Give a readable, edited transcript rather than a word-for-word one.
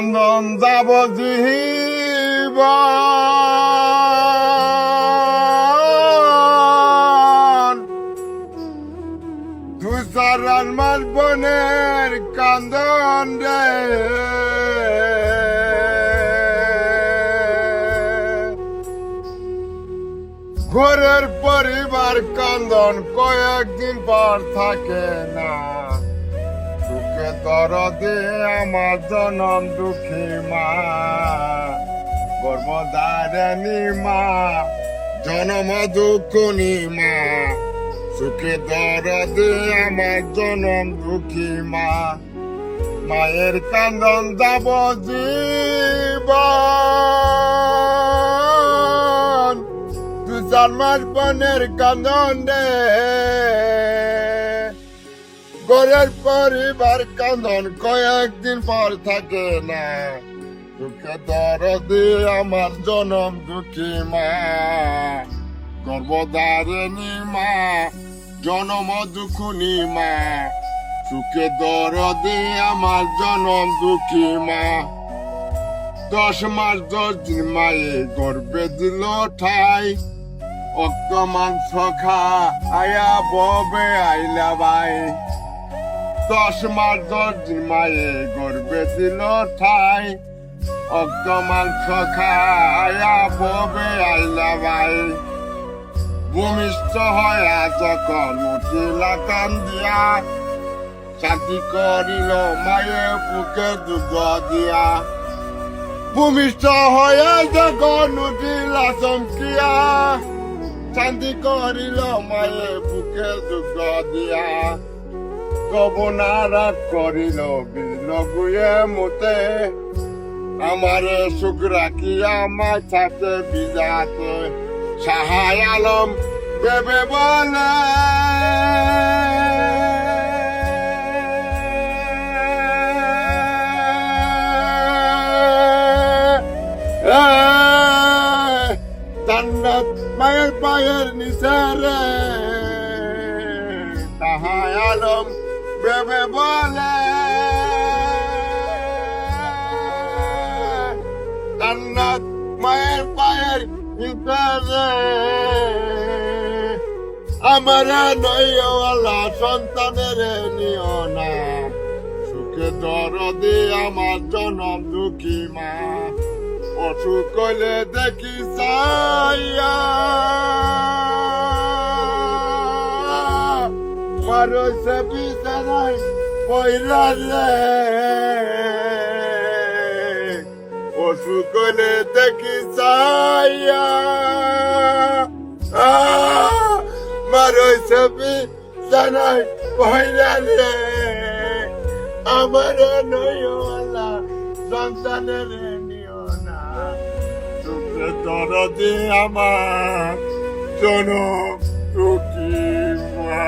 কান্দন যাব জীবন দু চার মাস বনের কান্দন রে ঘরের পরিবার কান্দন কয়েকদিন পর থাকে না দুঃখে দরদে আমার জনম দুঃখী মা গর্ভধারিণী মা জনম দুঃখী মা সুখে দরদে আমার জনম দুঃখী মা মায়ের কান্দন যাব জীবন দু চার মাস বনের কান্দন রে ঘরের পরিবার কান্দন কয়েকদিন পর থাকে না দুঃখে দরদে আমার জনম দুঃখী মা গর্ভধারিণী মা জনম দুঃখী মা সুখে দরদে আমার জনম দুঃখী মা 10 মাস 10 দিন মায়ে গর্বে দিল ঠাই অক্ত মাংস খা আয়া ববে আইলা বাই 10 মাস 10 দিন মায়ে গর্বে দিল ঠাই অক্ত মাংস খা আয়া ববে আইলা বাই ভূমিষ্ঠ হয়া যখন উঠিলা কান্দিয়া শান্তি করিল মায়ে বুকে দুধ দিয়া ভূমিষ্ঠ হয়ে যখন উঠিলা চমকিয়া শান্তি করিল মায়ে বুকে দুধ দিয়া কবনারা করিল বিল গুয়ে মতে আমারে সুখ রাখিয়া মাথাতে বিজাতে সাহায় আলম বেবে বলে জান্নাত মায়ের পায়ের নিচে রে সাহায় আলম বেবে বলে জান্নাত মায়ের পায়ের নিচে রে আমার নইওয়ালা সন্তানের নিও না সুখে দরদে আমার জনম দুঃখী মা অসুখ হলে দেখি চাইয়া মারছে বিছানায় পয়লা রে অসুখ হলে দেখি চাইয়া মারছে বিছানায় পয়লা রে আমার নইওয়ালা সন্তানের নিও না সুখে দরদে আমার জনম দুঃখী মা।